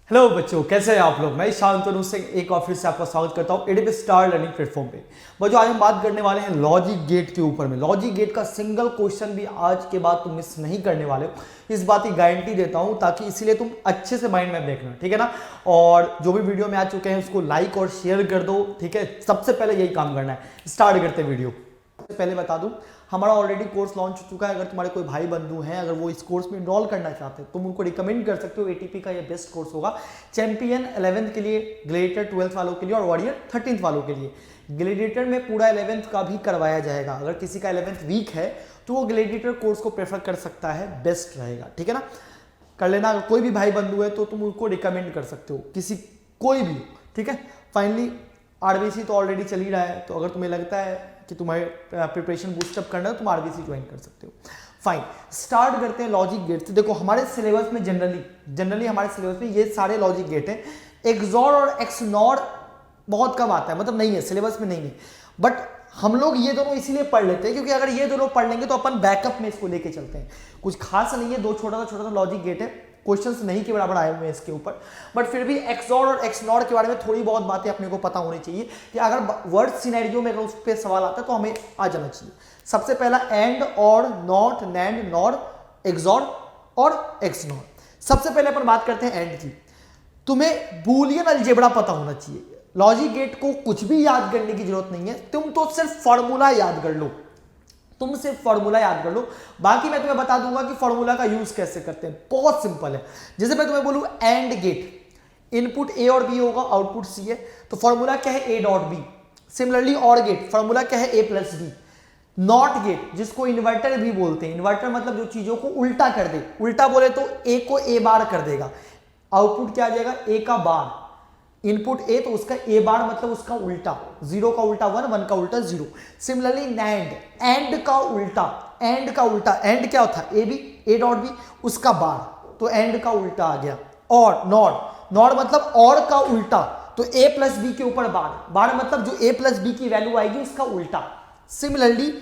Hello बच्चों, कैसे हैं आप लोग। मैं शांतनु सिंह एक और फिर से आपका स्वागत करता हूं एडीपी स्टार लर्निंग प्लेटफॉर्म पे। बच्चों, आज हम बात करने वाले हैं लॉजिक गेट के ऊपर में। लॉजिक गेट का सिंगल क्वेश्चन भी आज के बाद तुम मिस नहीं करने वाले हो, इस बात की गारंटी देता हूं, ताकि इसीलिए तुम अच्छे से माइंड में देखना, ठीक है ना। और जो भी वीडियो में आ चुके हैं उसको लाइक और शेयर कर दो, ठीक है। सबसे पहले यही काम करना है। स्टार्ट करते हैं वीडियो। पहले बता दूं, हमारा ऑलरेडी कोर्स लॉन्च हो चुका है। अगर तुम्हारे कोई भाई बंधु हैं, अगर वो इस कोर्स में इनरोल करना चाहते हैं, तुम उनको रिकमेंड कर सकते हो। एटीपी का ये बेस्ट कोर्स होगा। चैंपियन 11th के लिए, ग्लेडिएटर 12th वालों के लिए और वॉरियर 13th वालों के लिए। ग्लेडिएटर में पूरा 11th का भी करवाया जाएगा। अगर किसी का 11th वीक है तो वो ग्लेडिएटर कोर्स को प्रेफर कर सकता है, बेस्ट रहेगा, ठीक है ना। कर लेना। अगर कोई भी भाई बंधु है तो तुम उनको रिकमेंड कर सकते हो, किसी कोई भी, ठीक है। फाइनली आरबीसी तो ऑलरेडी चल ही रहा है, तो अगर तुम्हें लगता है कि तुम्हारे प्रिपरेशन बूस्टअप करना है तो तुम आरबीसी ज्वाइन कर सकते हो। फाइन, स्टार्ट करते हैं लॉजिक गेट से। देखो, हमारे सिलेबस में जनरली हमारे सिलेबस में ये सारे लॉजिक गेट हैं। एक्सॉर और एक्सनॉर बहुत कम आता है, मतलब नहीं है, सिलेबस में नहीं है। बट हम लोग ये दोनों इसीलिए पढ़ लेते हैं क्योंकि अगर ये दोनों पढ़ लेंगे तो अपन बैकअप में इसको लेके चलते हैं। कुछ खास नहीं है, दो छोटा सा लॉजिक गेट है। क्वेश्चंस नहीं के बराबर आए हुए हैं इसके ऊपर, बट फिर भी एक्सॉर और एक्सनॉर के बारे में थोड़ी बहुत बातें अपने को पता होनी चाहिए कि अगर वर्ड सिनेरियो में अगर उस पर सवाल आता है तो हमें आ जाना चाहिए। सबसे पहला एंड, और, नॉट, नैंड, नॉर, एक्सॉर और एक्सनॉर। सबसे पहले अपन बात करते हैं एंड की। तुम्हें बूलियन अलजेब्रा पता होना चाहिए। लॉजिक गेट को कुछ भी याद करने की जरूरत नहीं है, तुम तो सिर्फ फॉर्मूला याद कर लो। बाकी मैं तुम्हें बता दूंगा कि फॉर्मूला का यूज कैसे करते हैं। बहुत सिंपल है। जैसे मैं तुम्हें बोलूं एंड गेट, इनपुट ए और बी होगा, आउटपुट सी है, तो फॉर्मूला क्या है, ए डॉट बी। सिमिलरली और गेट, फॉर्मूला क्या है, ए प्लस बी। नॉट गेट, जिसको इन्वर्टर भी बोलते हैं, इन्वर्टर मतलब जो चीजों को उल्टा कर दे, उल्टा बोले तो ए को ए बार कर देगा, आउटपुट क्या आ जाएगा, ए का बार। इनपुट ए तो उसका ए बार मतलब उसका उल्टा, 0 का उल्टा 1, 1 का उल्टा 0। सिमिलरली नैंड, एंड का उल्टा, एंड क्या होता है, A B, A dot B, उसका बार, तो एंड का उल्टा आ गया। और नॉर मतलब और का उल्टा, तो ए प्लस बी के ऊपर बार मतलब जो ए प्लस बी की वैल्यू आएगी उसका उल्टा। सिमिलरली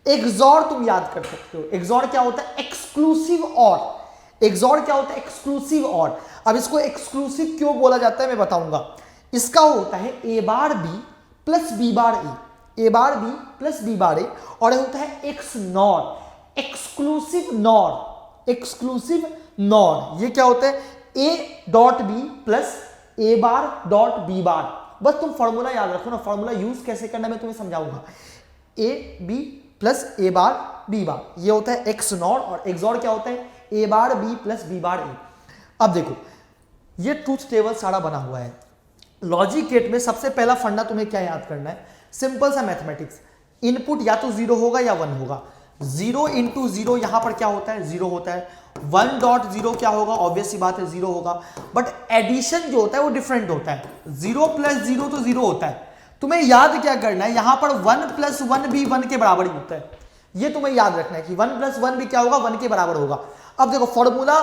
एक्सॉर तुम याद कर सकते हो। एक्सॉर क्या होता है, एक्सक्लूसिव और। एक्सॉर क्या होता है, एक्सक्लूसिव और। अब इसको एक्सक्लूसिव क्यों बोला जाता है मैं बताऊंगा। इसका होता है A bar B plus B bar A, A bar B plus B bar A, और ये होता है XNOR, exclusive NOR, exclusive NOR. ये क्या होता है, A dot B plus A bar dot B bar. बस तुम फॉर्मूला याद रखो ना, फॉर्मूला यूज कैसे करना मैं तुम्हें समझाऊंगा। A B plus A bar B bar, ये होता है एक्स नॉर। और एक्सॉर क्या होता है, A bar B plus B bar ए। अब देखो, ये ट्रूथ टेबल सारा बना हुआ है। लॉजिक गेट में सबसे पहला फंडा तुम्हें क्या याद करना है, सिंपल सा मैथमेटिक्स। इनपुट या तो 0 होगा या 1 होगा। 0 इंटू 0 यहां पर क्या होता है, 0 होता है। 1 डॉट 0 क्या होगा, ऑब्वियस सी बात है 0 होगा। बट एडिशन जो होता है वो डिफरेंट होता है। 0 प्लस 0 तो 0 होता है। तुम्हें याद क्या करना है, यहां पर 1 प्लस 1 भी 1 के बराबर ही होता है। ये तुम्हें याद रखना है कि 1 प्लस 1 भी क्या होगा, 1 के बराबर होगा। अब देखो फॉर्मूला,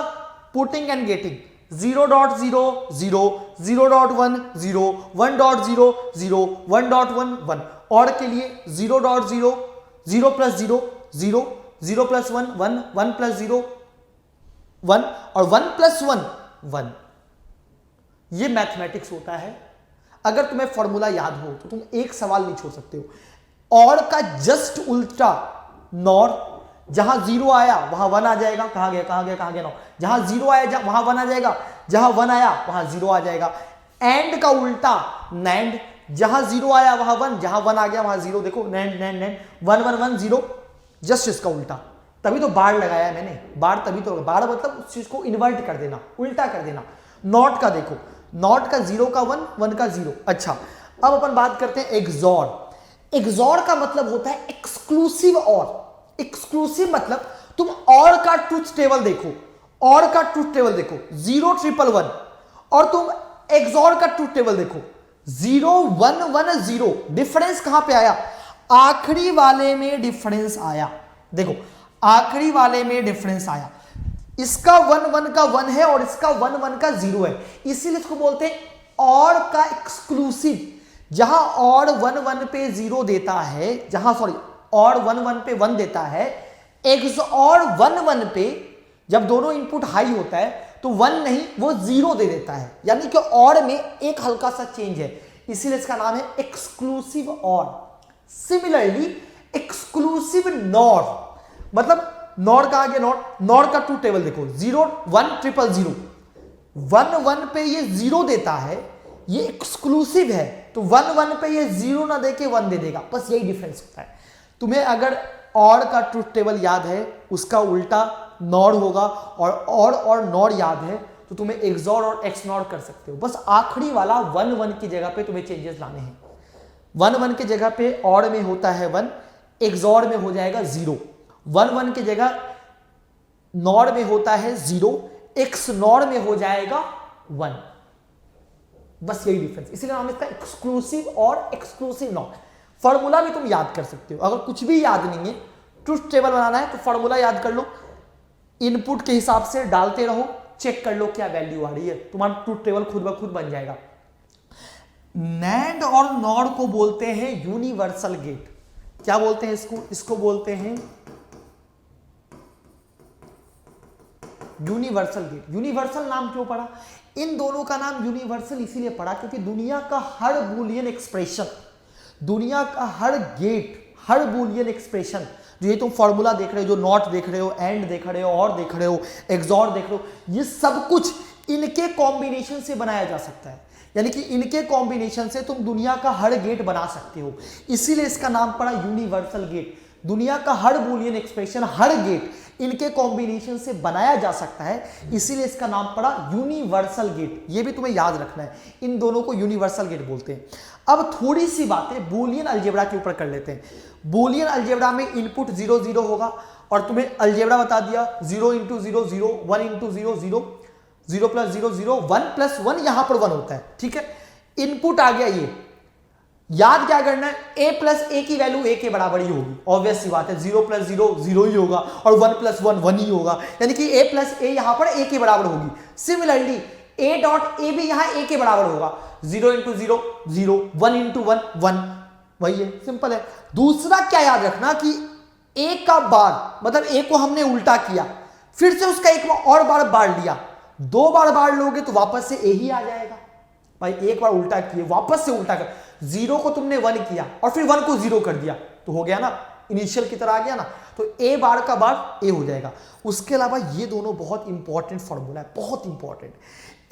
पुटिंग एंड गेटिंग। 0.0 0, 0.1 0, 1.0 0, 1.1 1। और के लिए 0.0 0 प्लस 0 0, 0 प्लस 1 1, 1 प्लस 0 1, और 1 प्लस 1 1। ये मैथमेटिक्स होता है। अगर तुम्हें फॉर्मूला याद हो तो तुम एक सवाल नहीं छोड़ सकते हो। और का जस्ट उल्टा नॉर, जहां 0 आया वहां 1 आ जाएगा। कहां गया नॉर, जहां 0 आया वहां 1 आ जाएगा, जहां 1 आया वहां 0 आ जाएगा। एंड का उल्टा नैंड, जहां 0 आया वहां 1, जहां 1 आ गया वहां 0। देखो नैंड 1 1 1 0, जस्ट इसका उल्टा। तभी तो बार लगाया है मैंने, बार तभी तो, बार मतलब उस चीज को इन्वर्ट कर देना, उल्टा कर देना। नॉट का देखो, नॉट का 0 का 1, 1 का 0। अच्छा, अब अपन बात करते हैं एक्सॉर। एक्सॉर का मतलब होता है एक्सक्लूसिव और। एक्सक्लूसिव मतलब तुम और का ट्रूथ टेबल देखो, और का ट्रूथ टेबल देखो 0 1 1 1, और तुम एक्सॉर का ट्रूथ टेबल देखो 0 1 1 0। डिफरेंस कहां पे आया, आखिरी वाले में डिफरेंस आया। देखो आखिरी वाले में डिफरेंस आया। इसका 1 1 का 1 है और इसका 1 1 का 0 है, इसीलिए इसको बोलते हैं और का एक्सक्लूसिव। जहां और 1 1 पे 0 देता है, जहां सॉरी और 1 1 पे 1 देता है, एक्स और 1 1 पे जब दोनों इनपुट हाई होता है तो 1 नहीं वो 0 दे देता है, यानी कि और में एक हल्का सा चेंज है, इसीलिए इसका नाम है एक्सक्लूसिव और। सिमिलरली एक्सक्लूसिव नॉर, मतलब नॉर का आगे नॉर का ट्रूथ टेबल देखो 0 1 0 0 1 1 पे ये 0 देता है, ये एक्सक्लूसिव है, तो 1 1 पे ये 0 ना देके 1 दे देगा, बस यही डिफरेंस होता है। तुम्हें अगर और का ट्रूथ टेबल याद है उसका उल्टा नॉर होगा, और नॉर याद है तो तुम्हें एक्सॉर और एक्स नॉर कर सकते हो। बस आखिरी वाला 1 1 की जगह पे तुम्हें चेंजेस लाने हैं। 1 1 की जगह पे और में होता है 1, एक्सॉर में हो जाएगा 0। 1 1 की जगह नॉर में होता है 0, एक्स नॉर में हो जाएगा 1। बस यही डिफरेंस, इसीलिए नाम इसका एक्सक्लूसिव और एक्सक्लूसिव नॉट। फॉर्मूला भी तुम याद कर सकते हो, अगर कुछ भी याद नहीं है, ट्रूथ टेबल बनाना है तो फॉर्मूला याद कर लो, इनपुट के हिसाब से डालते रहो, चेक कर लो क्या वैल्यू आ रही है, तुम्हारा ट्रूथ टेबल खुद ब खुद बन जाएगा। नैंड और नॉर को बोलते हैं यूनिवर्सल गेट। क्या बोलते हैं इसको बोलते हैं यूनिवर्सल गेट। यूनिवर्सल नाम क्यों पड़ा? इन दोनों का नाम यूनिवर्सल इसीलिए पड़ा क्योंकि दुनिया का हर बूलियन एक्सप्रेशन, दुनिया का हर गेट, हर बूलियन एक्सप्रेशन, जो ये तुम फॉर्मूला देख रहे हो, जो नॉट देख रहे हो, एंड देख रहे हो, और देख रहे हो, एक्सॉर देख रहे हो, ये सब कुछ इनके कॉम्बिनेशन से बनाया जा सकता है। यानी कि इनके कॉम्बिनेशन से तुम दुनिया का हर गेट बना सकते हो, इसीलिए इसका नाम पड़ा यूनिवर्सल गेट। दुनिया का हर बूलियन एक्सप्रेशन, हर गेट इनके कॉम्बिनेशन से बनाया जा सकता है, इसीलिए इसका नाम पड़ा यूनिवर्सल गेट। ये भी तुम्हें याद रखना है, इन दोनों को यूनिवर्सल गेट बोलते हैं। अब थोड़ी सी बातें बूलियन अलजेब्रा के ऊपर कर लेते हैं। बूलियन अलजेब्रा में इनपुट 0 0 होगा, और तुम्हें अलजेब्रा बता दिया 0 × 0 0, 1 × 0 0, 0 + 0 0, 1 + 1 यहां पर 1 होता है, ठीक है। इनपुट आ गया, ये याद क्या करना है, a + a की वैल्यू a के बराबर ही होगी, ऑब्वियस सी बात है, 0 + 0 0 ही होगा, और 1 + 1 1 ही होगा, यानी कि a + a यहां पर a के बराबर होगी। सिमिलरली a.a भी यहां a के बराबर होगा, 0 × 0 0, 1 × 1 1, वही है, सिंपल है। दूसरा क्या याद रखना कि a का बार, मतलब a को हमने उल्टा किया, फिर से उसका एक और बार लिया, 2 बार लोगे तो वापस से a ही आ जाएगा। भाई एक बार उल्टा किए, वापस से उल्टा कर, 0 को तुमने 1 किया और फिर 1 को 0 कर दिया, तो हो गया ना, इनिशियल की तरह आ गया ना, तो a बार का बार a हो जाएगा। उसके अलावा ये दोनों बहुत इंपॉर्टेंट फॉर्मूला है, बहुत इंपॉर्टेंट।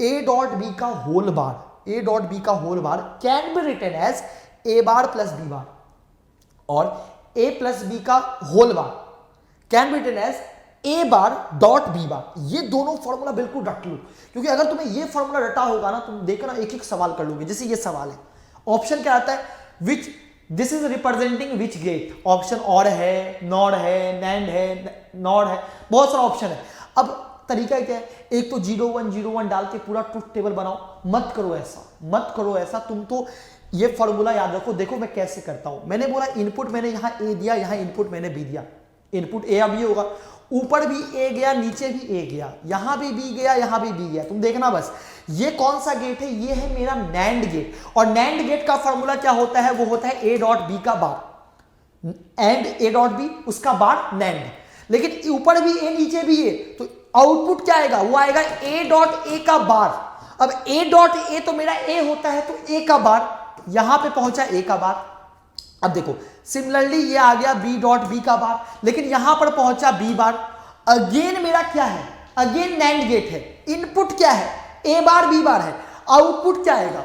a.b का होल बार, a.b का whole bar can be written as a bar + b bar, और a + b का whole bar can be written as a bar dot b bar. ये दोनों फॉर्मूला बिल्कुल रट लो, क्योंकि अगर तुम्हें ये फॉर्मूला रटा होगा ना, तुम देखना एक एक सवाल कर लोगे। जैसे ये सवाल है, ऑप्शन क्या आता है, which this is representing which gate, option और है, नॉर है, नैंड है, नॉर है, बहुत सारा ऑप्शन है। अब तरीका क्या है, एक तो 0 1 0 1 डाल के पूरा ट्रूथ टेबल बनाओ, मत करो ऐसा, मत करो ऐसा। तुम तो ये फॉर्मूला याद रखो, देखो मैं कैसे करता हूं। मैंने बोला इनपुट मैंने यहां a दिया, यहां इनपुट मैंने b दिया, इनपुट a अब ये होगा, ऊपर भी a गया, नीचे भी a गया, यहां भी b गया, यहां भी b गया। तुम देखना बस, ये कौन सा गेट है, ये है मेरा नैंड गेट, और नैंड गेट का फॉर्मूला क्या होता है, वो होता है a.b का बार, एंड a.b उसका बार नैंड। लेकिन ऊपर भी a नीचे भी a, तो आउटपुट क्या आएगा, वो आएगा a.a का बार। अब a.a तो मेरा a होता है, तो a का बार यहां पे पहुंचा a का बार। अब देखो सिमिलरली ये आ गया b.b का बार, लेकिन यहां पर पहुंचा b बार। अगेन मेरा क्या है, अगेन नैंड गेट है, इनपुट क्या है, a बार b बार है, आउटपुट क्या आएगा,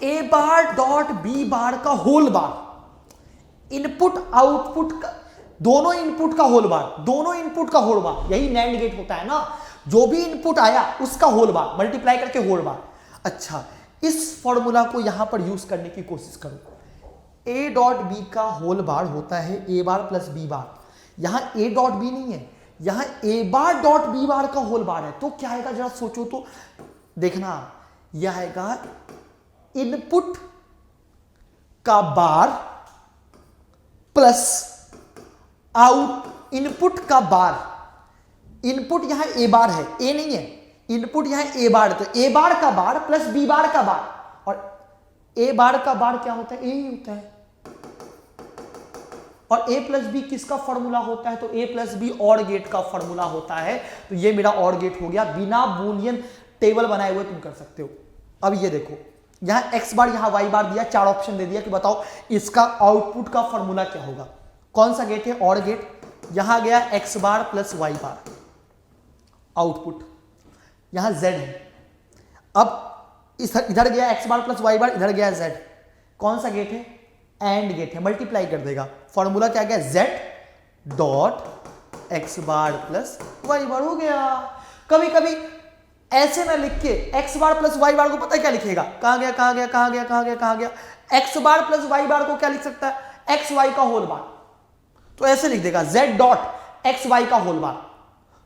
a bar dot b bar का होल बार। इनपुट आउटपुट का, दोनों इनपुट का होल बार, दोनों इनपुट का होल बार, यही नैंड गेट होता है ना, जो भी इनपुट आया उसका होल बार मल्टीप्लाई करके होल बार। अच्छा, इस फॉर्मूला को यहां पर यूज करने की कोशिश करो। a.b का होल बार होता है a बार + b बार, यहां a.b नहीं है, यहां a bar dot b bar का होल बार है, तो क्या आएगा जरा सोचो तो, देखना, यह आएगा इनपुट का बार प्लस आउट, इनपुट का बार, इनपुट यहां a बार है, a नहीं है, इनपुट यहां a बार, तो a बार का बार प्लस b बार का बार, और a बार का बार क्या होता है, a ही होता है। और a प्लस बी किसका फॉर्मूला होता है, तो a प्लस बी और गेट का फॉर्मूला होता है। तो ये मेरा और गेट हो गया, बिना बूलियन टेबल बनाए हुए तुम कर सकते हो। अब ये देखो यहां x बार यहां y बार दिया, 4 ऑप्शन दे दिया कि बताओ इसका आउटपुट का फॉर्मूला क्या होगा। कौन सा गेट है, और गेट। यहां गया x बार प्लस y बार, आउटपुट यहां z है। अब इधर गया x बार प्लस y बार, इधर गया z। कौन सा गेट है, एंड गेट है, मल्टीप्लाई कर देगा। फॉर्मूला क्या गया, z डॉट x बार प्लस y बार हो गया। कभी कभी ऐसे ना लिख के x बार प्लस y बार को पता है क्या लिखेगा, कहां गया कहां गया कहां गया कहां गया कहां गया, x बार प्लस y बार को क्या लिख सकता है, x y का होल बार। तो ऐसे लिख देगा z डॉट x y का होल बार।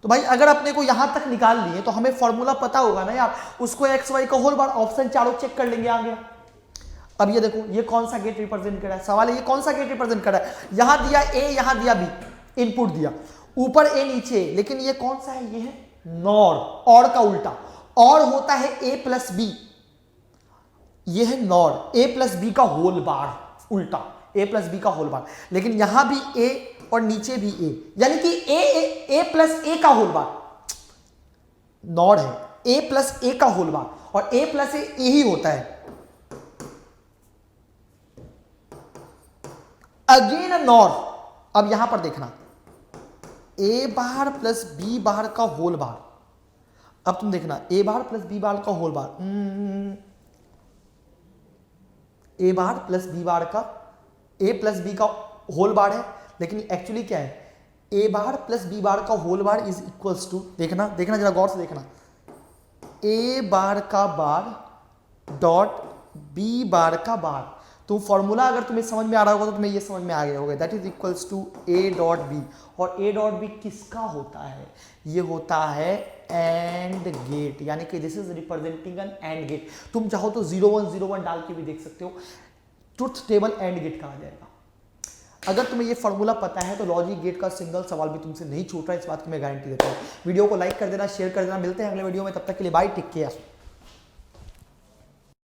तो भाई अगर अपने को यहां तक निकाल लिए तो हमें फॉर्मूला पता होगा ना यार, उसको x y का होल बार, ऑप्शन चारों चेक कर लेंगे आगे। अब ये देखो ये कौन सा गेट रिप्रेजेंट कर रहा है, सवाल है ये कौन सा गेट रिप्रेजेंट कर रहा है। यहां दिया a, यहां दिया b, इनपुट दिया, ऊपर a नीचे, लेकिन ये कौन सा है, ये है नॉर, और का उल्टा। और होता है a प्लस बी, ये है नॉर, a प्लस बी का होल बार, उल्टा a प्लस बी का होल बार। लेकिन यहां भी a और नीचे भी a, यानी कि a प्लस a का होल बार, नॉर है a प्लस a का होल बार, और a प्लस a ही होता है। Again NOR. अब यहां पर देखना a bar plus b bar का होल बार। अब तुम देखना a bar plus b bar का whole bar, a bar plus b bar का, a प्लस b का होल बार है, लेकिन एक्चुअली क्या है, a bar plus b bar का whole bar is equals to, देखना देखना जरा गौर से देखना, a बार का बार डॉट b बार का बार। तो फॉर्मूला अगर तुम्हें समझ में आ रहा होगा तो तुम्हें ये समझ में आ गया होगा, that is equals to a dot B. और a डॉट बी किसका होता है, ये होता है एंड गेट, यानी कि this is representing an AND gate. तुम चाहो तो 0101 डाल के भी देख सकते हो, ट्रुथ टेबल एंड गेट कहा जाएगा। अगर तुम्हें ये फॉर्मूला पता है तो लॉजिक गेट का सिंगल सवाल भी तुमसे नहीं छूट रहा है, इस बात की मैं गारंटी देता हूँ। वीडियो को लाइक कर देना, शेयर कर देना। मिलते हैं अगले वीडियो में, तब तक के लिए बाय, टेक केयर।